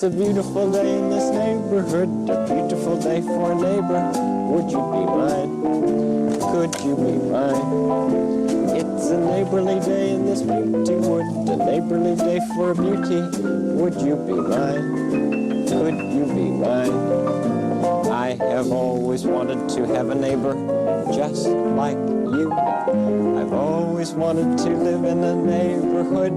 It's a beautiful day in this neighborhood, a beautiful day for a neighbor. Would you be mine? Could you be mine? It's a neighborly day in this beauty wood, a neighborly day for a beauty. Would you be mine? Could you be mine? I have always wanted to have a neighbor just like you. I've always wanted to live in a neighborhood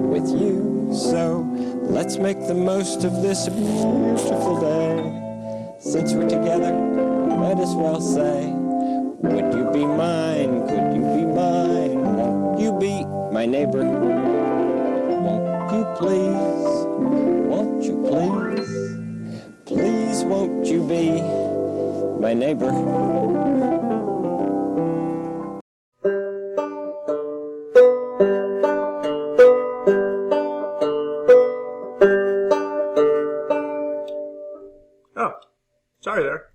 with you. So let's make the most of this beautiful day. Since we're together, might as well say, would you be mine? Could you be mine? Won't you be my neighbor? Won't you please? Won't you please? Please won't you be my neighbor? Oh, sorry there.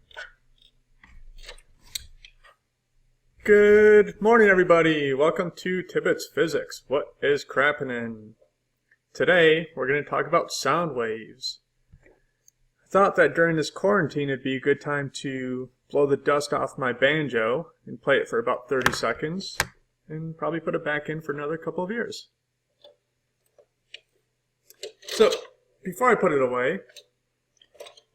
Good morning, everybody. Welcome to Tibbetts Physics. What is crappinin'? Today, we're going to talk about sound waves. I thought that during this quarantine, it'd be a good time to blow the dust off my banjo and play it for about 30 seconds and probably put it back in for another couple of years. So, before I put it away,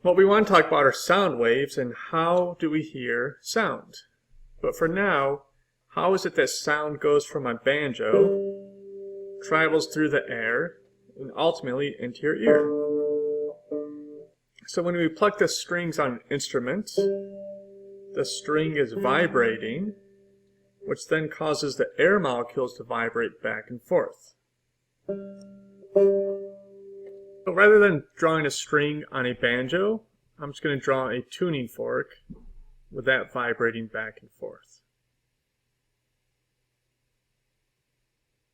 what we want to talk about are sound waves and how do we hear sound. But for now, how is it that sound goes from my banjo, travels through the air, and ultimately into your ear? So when we pluck the strings on an instrument, the string is vibrating, which then causes the air molecules to vibrate back and forth. So rather than drawing a string on a banjo, I'm just going to draw a tuning fork with that vibrating back and forth.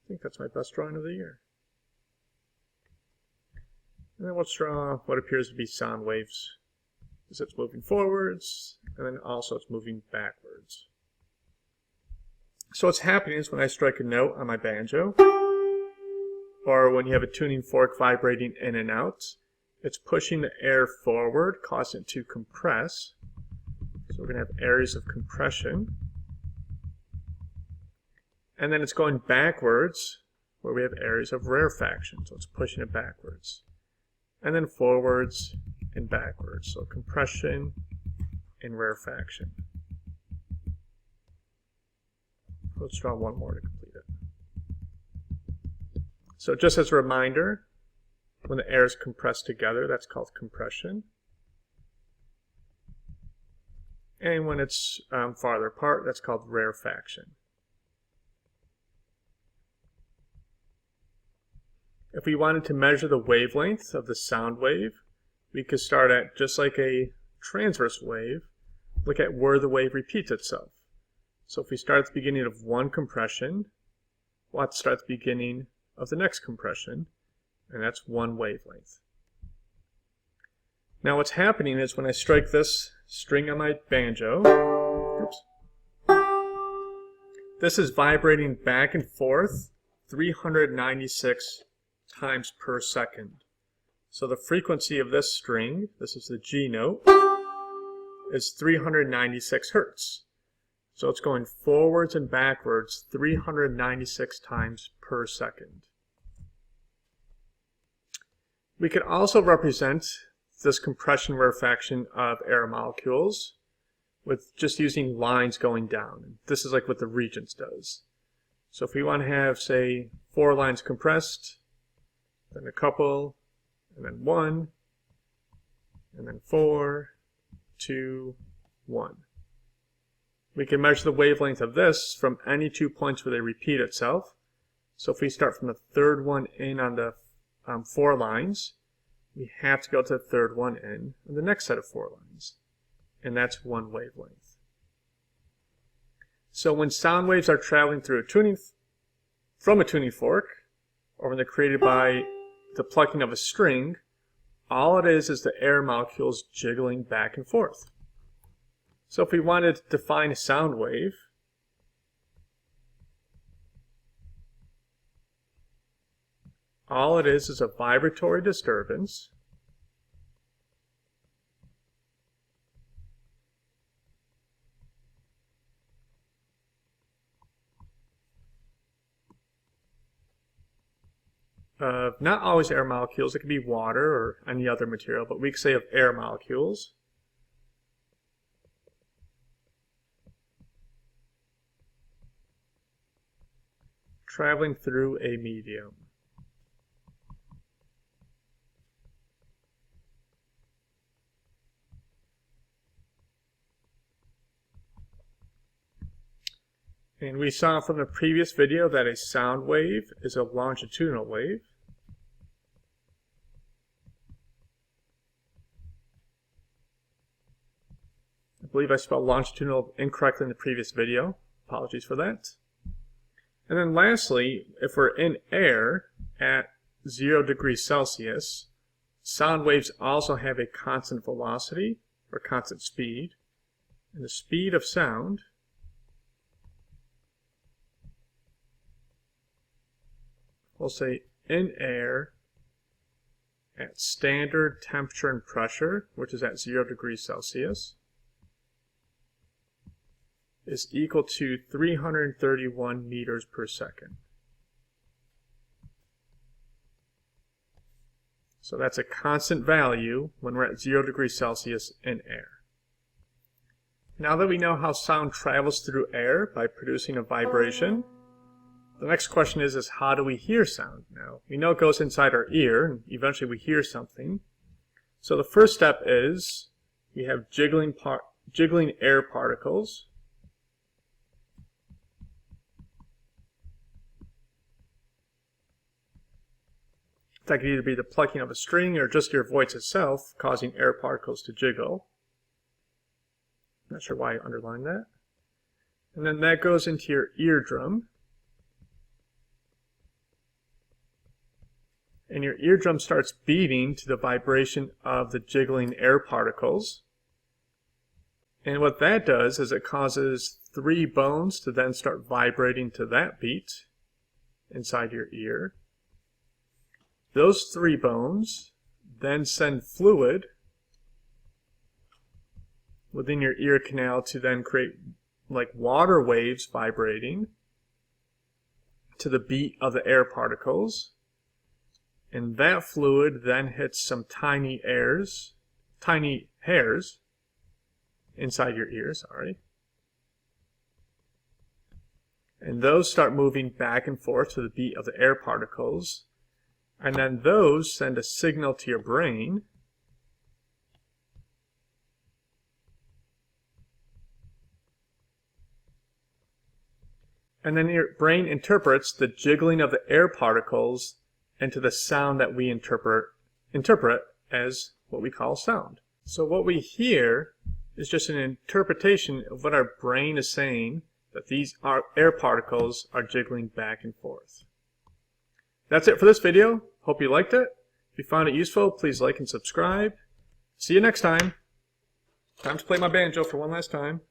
I think that's my best drawing of the year. And then let's draw what appears to be sound waves, as it's moving forwards, and then also it's moving backwards. So what's happening is when I strike a note on my banjo, or when you have a tuning fork vibrating in and out, it's pushing the air forward, causing it to compress. So we're going to have areas of compression. And then it's going backwards, where we have areas of rarefaction. So it's pushing it backwards. And then forwards and backwards. So compression and rarefaction. Let's draw one more to complete it. So just as a reminder, when the air is compressed together, that's called compression. And when it's farther apart, that's called rarefaction. If we wanted to measure the wavelength of the sound wave, we could start at, just like a transverse wave, look at where the wave repeats itself. So if we start at the beginning of one compression, we'll have to start at the beginning of the next compression, and that's one wavelength. Now what's happening is when I strike this string on my banjo, this is vibrating back and forth 396 times per second. So the frequency of this string, this is the G note, is 396 hertz. So it's going forwards and backwards 396 times per second. We could also represent this compression rarefaction of air molecules with just using lines going down. This is like what the Regents does. So if we want to have, say, 4 lines compressed, then a couple, and then 1, and then 4, 2, 1. We can measure the wavelength of this from any 2 points where they repeat itself. So if we start from the third one in on the 4 lines, we have to go to the third one in on the next set of 4 lines. And that's one wavelength. So when sound waves are traveling through from a tuning fork, or when they're created by the plucking of a string, all it is the air molecules jiggling back and forth. So if we wanted to define a sound wave, all it is a vibratory disturbance of not always air molecules, it could be water or any other material, but we could say of air molecules. Traveling through a medium. And we saw from the previous video that a sound wave is a longitudinal wave. I believe I spelled longitudinal incorrectly in the previous video. Apologies for that. And then lastly, if we're in air at 0 degrees Celsius, sound waves also have a constant velocity or constant speed. And the speed of sound we'll say in air at standard temperature and pressure, which is at 0 degrees Celsius, is equal to 331 meters per second. So that's a constant value when we're at 0 degrees Celsius in air. Now that we know how sound travels through air by producing a vibration, the next question is how do we hear sound? Now, we know it goes inside our ear, and eventually we hear something. So the first step is we have jiggling air particles. That could either be the plucking of a string or just your voice itself causing air particles to jiggle. Not sure why I underlined that. And then that goes into your eardrum. And your eardrum starts beating to the vibration of the jiggling air particles. And what that does is it causes 3 bones to then start vibrating to that beat inside your ear. Those 3 bones then send fluid within your ear canal to then create like water waves vibrating to the beat of the air particles. And that fluid then hits some tiny hairs inside your ear, And those start moving back and forth to the beat of the air particles. And then those send a signal to your brain. And then your brain interprets the jiggling of the air particles into the sound that we interpret as what we call sound. So what we hear is just an interpretation of what our brain is saying, that these air particles are jiggling back and forth. That's it for this video. Hope you liked it. If you found it useful, please like and subscribe. See you next time. Time to play my banjo for one last time.